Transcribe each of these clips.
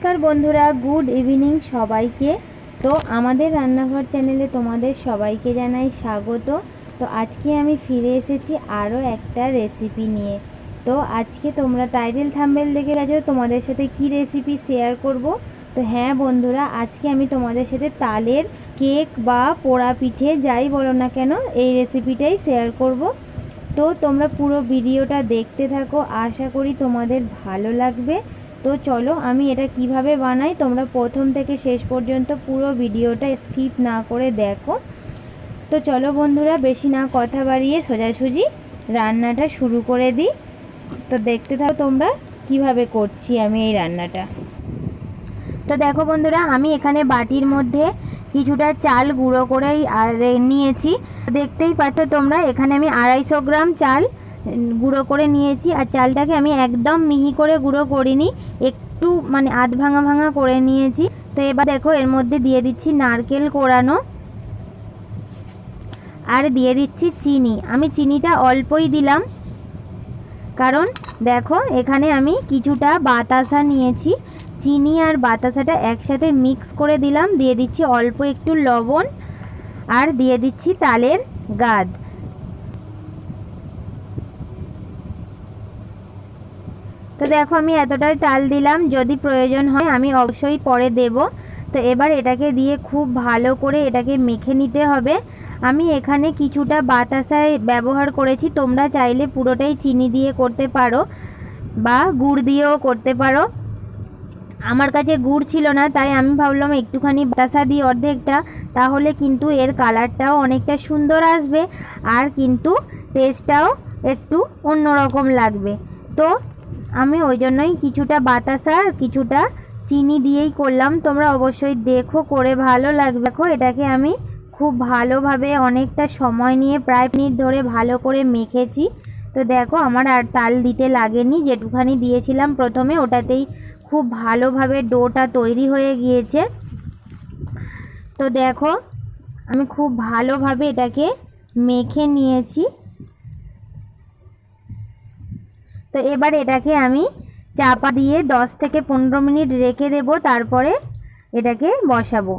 নমস্কার বন্ধুরা, good evening সবাইকে। তো আমাদের রান্নাঘর চ্যানেলে তোমাদের সবাইকে জানাই স্বাগত। তো আজকে আমি ফিরে এসেছি আরও একটা রেসিপি নিয়ে। তো আজকে তোমরা টাইটেল থাম্বনেল দেখে গেছো তোমাদের সাথে কি রেসিপি শেয়ার করব। তো হ্যাঁ বন্ধুরা, আজকে আমি তোমাদের সাথে তালের কেক বা পোড়া পিঠে যাই বলো না কেন এই রেসিপিটাই শেয়ার করব। তো তোমরা পুরো ভিডিওটা দেখতে থাকো, আশা করি তোমাদের ভালো লাগবে। তো চলো আমি এটা কিভাবে বানাই তোমরা প্রথম থেকে শেষ পর্যন্ত পুরো ভিডিওটা স্কিপ না করে দেখো। তো চলো বন্ধুরা, বেশি না কথা বাড়িয়ে সোজাসুজি রান্নাটা শুরু করে দিই। তো দেখতে থাকো তোমরা কিভাবে করছি আমি এই রান্নাটা। তো দেখো বন্ধুরা, আমি এখানে বাটির মধ্যে কিছুটা চাল গুঁড়ো করে নিয়েছি। দেখতেই পাচ্ছ তোমরা, এখানে আমি 250 গ্রাম চাল গুঁড়ো করে নিয়েছি। আর চালটাকে আমি একদম মিহি করে গুঁড়ো করিনি, একটু আধ ভাঙা ভাঙা করে নিয়েছি। তো এবার দেখো এর মধ্যে দিয়ে দিচ্ছি নারকেল কোড়ানো আর দিয়ে দিচ্ছি চিনি। আমি চিনিটা অল্পই দিলাম, কারণ দেখো এখানে আমি কিছুটা বাতাসা নিয়েছি। চিনি আর বাতাসাটা একসাথে মিক্স করে দিলাম। দিয়ে দিচ্ছি অল্প একটু লবণ আর দিয়ে দিচ্ছি তালের গাদ। তো দেখো আমি এতটাই তাল দিলাম, যদি প্রয়োজন হয় আমি অবশ্যই পরে দেব। তো এবার এটাকে দিয়ে খুব ভালো করে এটাকে মেখে নিতে হবে। আমি এখানে কিছুটা বাতাসায় ব্যবহার করেছি, তোমরা চাইলে পুরোটাই চিনি দিয়ে করতে পারো বা গুড় দিয়েও করতে পারো। আমার কাছে গুড় ছিল না, তাই আমি ভাবলাম একটুখানি বাতাসা দিই অর্ধেকটা, তাহলে কিন্তু এর কালারটাও অনেকটা সুন্দর আসবে আর কিন্তু টেস্টটাও একটু অন্যরকম লাগবে। তো আমি ওই জন্যই কিছুটা বাতাসা আর কিছুটা চিনি দিয়েই করলাম। তোমরা অবশ্যই দেখো, করে ভালো লাগবে। দেখো এটাকে আমি খুব ভালোভাবে অনেকটা সময় নিয়ে প্রায় মিনিট ধরে ভালো করে মেখেছি। তো দেখো আমার আর তাল দিতে লাগেনি, যেটুখানি দিয়েছিলাম প্রথমে ওটাতেই খুব ভালোভাবে ডোটা তৈরি হয়ে গিয়েছে। তো দেখো আমি খুব ভালোভাবে এটাকে মেখে নিয়েছি। তো এবার এটাকে আমি চাপা দিয়ে 10 থেকে 15 মিনিট রেখে দেব, তারপরে এটাকে বসাবো।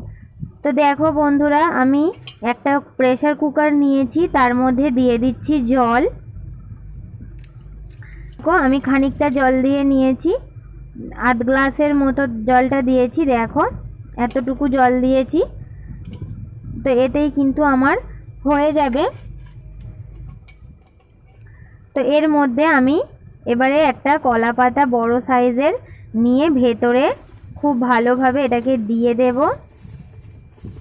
তো দেখো বন্ধুরা, আমি একটা প্রেসার কুকার নিয়েছি, তার মধ্যে দিয়ে দিচ্ছি জল। দেখো আমি খানিকটা জল দিয়ে নিয়েছি, আধ গ্লাসের মতো জলটা দিয়েছি। দেখো এতটুকু জল দিয়েছি, তো এতেই কিন্তু আমার হয়ে যাবে। তো এর মধ্যে আমি এবারে একটা কলা পাতা বড় সাইজের নিয়ে ভেতরে খুব ভালোভাবে এটাকে দিয়ে দেব।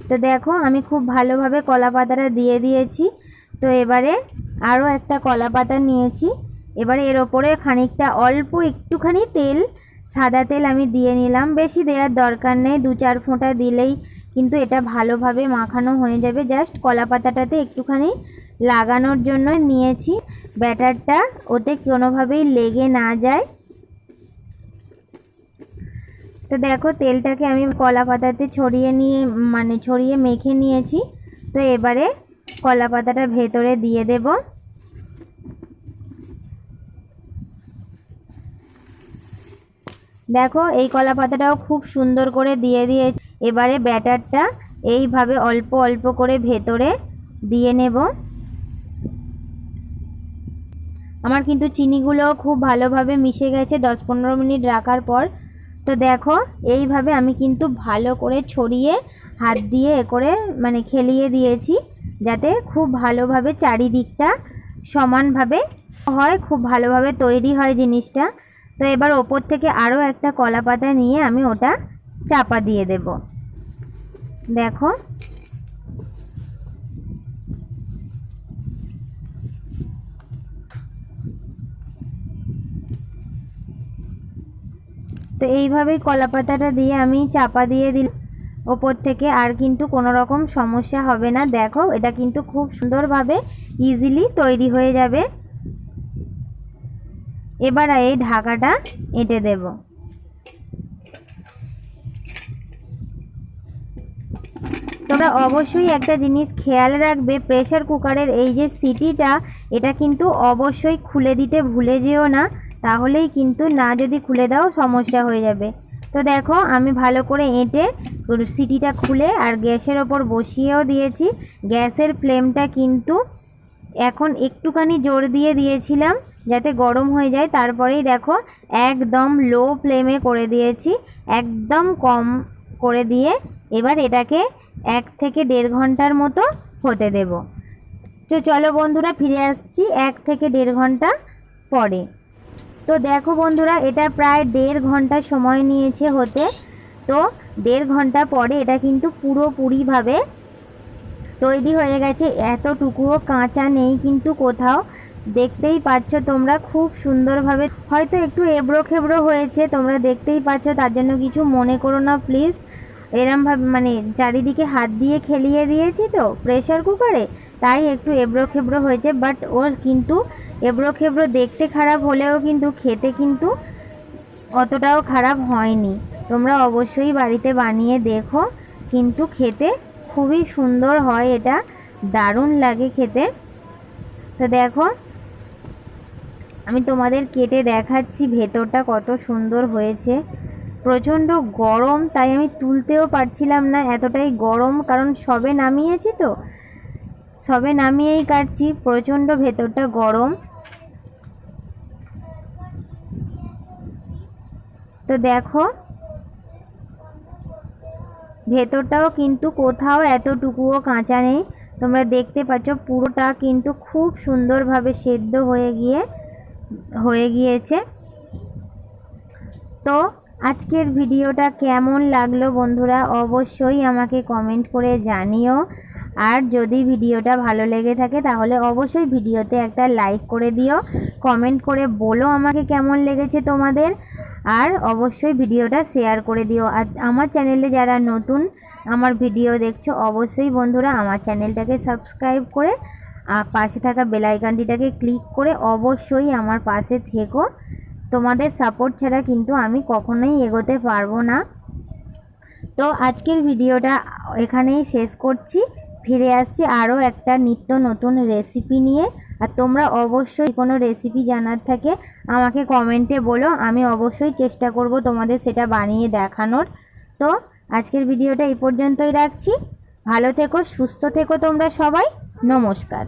তো দেখো আমি খুব ভালোভাবে কলা পাতাটা দিয়ে দিয়েছি। তো এবারে আরও একটা কলা পাতা নিয়েছি। এবারে এর ওপরে খানিকটা অল্প একটুখানি তেল, সাদা তেল আমি দিয়ে নিলাম। বেশি দেওয়ার দরকার নেই, 2-4 ফোঁটা দিলেই কিন্তু এটা ভালোভাবে মাখানো হয়ে যাবে। জাস্ট কলা পাতাটাতে একটুখানি লাগানোর জন্য নিয়েছি, ব্যাটারটা ওতে কোনোভাবেই লেগে না যায়। তো দেখো তেলটাকে আমি কলা পাতাতে ছড়িয়ে মেখে নিয়েছি। তো এবারে কলা পাতাটা ভেতরে দিয়ে দেব। দেখো এই কলা পাতাটাও খুব সুন্দর করে দিয়ে দিয়েছি। এবারে ব্যাটারটা এইভাবে অল্প অল্প করে ভেতরে দিয়ে নেব। আমার কিন্তু চিনিগুলো খুব ভালোভাবে মিশে গেছে 10-15 মিনিট রাখার পর। তো দেখো এইভাবে আমি কিন্তু ভালো করে ছড়িয়ে হাত দিয়ে করে খেলিয়ে দিয়েছি, যাতে খুব ভালোভাবে চারিদিকটা সমানভাবে হয়, খুব ভালোভাবে তৈরি হয় জিনিসটা। তো এবার ওপর থেকে আরও একটা কলা পাতা নিয়ে আমি ওটা চাপা দিয়ে দেব। দেখো তো এইভাবেই কলা পাতাটা দিয়ে আমি চাপা দিয়ে দিলাম ওপর থেকে, আর কিন্তু কোনো রকম সমস্যা হবে না। দেখো এটা কিন্তু খুব সুন্দরভাবে ইজিলি তৈরি হয়ে যাবে। এবার এই ঢাকাটা এঁটে দেব। তোমরা অবশ্যই একটা জিনিস খেয়াল রাখবে, প্রেসার কুকারের এই যে সিটিটা, এটা কিন্তু অবশ্যই খুলে দিতে ভুলে যেও না, তাহলেই কিন্তু যদি খুলে দাও সমস্যা হয়ে যাবে। তো দেখো আমি ভালো করে এঁটে সিটিটা খুলে আর গ্যাসের ওপর বসিয়েও দিয়েছি। গ্যাসের ফ্লেমটা কিন্তু এখন একটুখানি জোর দিয়ে দিয়েছিলাম যাতে গরম হয়ে যায়, তারপরেই দেখো একদম লো ফ্লেমে করে দিয়েছি, একদম কম করে দিয়ে এবার এটাকে 1 থেকে 1.5 ঘন্টার মতো হতে দেব। তো চলো বন্ধুরা ফিরে আসছি 1 থেকে 1.5 ঘন্টা পরে। তো দেখো বন্ধুরা এটা প্রায় 1.5 ঘন্টা সময় নিয়েছে হতে। তো 1.5 ঘন্টা পরে এটা কিন্তু পুরোপুরিভাবে তৈরি হয়ে গেছে, এতটুকুও কাঁচা নেই কিন্তু কোথাও। দেখতেই পাচ্ছ তোমরা খুব সুন্দরভাবে, হয়তো একটু এবড়ো খেবড়ো হয়েছে তোমরা দেখতেই পাচ্ছ, তার জন্য কিছু মনে করো না প্লিজ। এরমভাবে মানে চারিদিকে হাত দিয়ে খেলিয়ে দিয়েছি তো প্রেশার কুকারে, তাই একটু এবড়ো খেবড়ো হয়েছে। বাট ওর কিন্তু এবড়ো খেবড়ো দেখতে খারাপ হলেও কিন্তু খেতে কিন্তু অতটাও খারাপ হয়নি। তোমরা অবশ্যই বাড়িতে বানিয়ে দেখো, কিন্তু খেতে খুবই সুন্দর হয়, এটা দারুণ লাগে খেতে। তো দেখো আমি তোমাদের কেটে দেখাচ্ছি ভেতরটা কত সুন্দর হয়েছে। প্রচণ্ড গরম, তাই আমি তুলতেও পারছিলাম না, এতটাই গরম, কারণ সবে নামিয়েছি তো, সবে নামিয়েই কাটছি, প্রচণ্ড ভেতরটা গরম। তো দেখো ভেতরটাও কিন্তু কোথাও এতটুকুও কাঁচা নেই, তোমরা দেখতে পাচ্ছ পুরোটা কিন্তু খুব সুন্দরভাবে সেদ্ধ হয়ে গিয়েছে। তো আজকের ভিডিওটা কেমন লাগলো বন্ধুরা অবশ্যই আমাকে কমেন্ট করে জানিও। আর যদি ভিডিওটা ভালো লেগে থাকে তাহলে অবশ্যই ভিডিওতে একটা লাইক করে দিও, কমেন্ট করে বলো আমাকে কেমন লেগেছে তোমাদের, আর অবশ্যই ভিডিওটা শেয়ার করে দিও। আর আমার চ্যানেলে যারা নতুন আমার ভিডিও দেখছো অবশ্যই বন্ধুরা আমার চ্যানেলটাকে সাবস্ক্রাইব করে আর পাশে থাকা বেল আইকনটিটাকে ক্লিক করে অবশ্যই আমার পাশে থেকো। তোমাদের সাপোর্ট ছাড়া কিন্তু আমি কখনোই এগোতে পারবো না। তো আজকের ভিডিওটা এখানেই শেষ করছি, ফিরে আসছি আরও একটা নিত্য নতুন রেসিপি নিয়ে। আর তোমরা অবশ্যই কোনো রেসিপি জানার থাকে আমাকে কমেন্টে বলো, আমি অবশ্যই চেষ্টা করব তোমাদের সেটা বানিয়ে দেখানোর। তো আজকের ভিডিওটা এই পর্যন্তই রাখছি, ভালো থেকো, সুস্থ থেকো তোমরা সবাই, নমস্কার।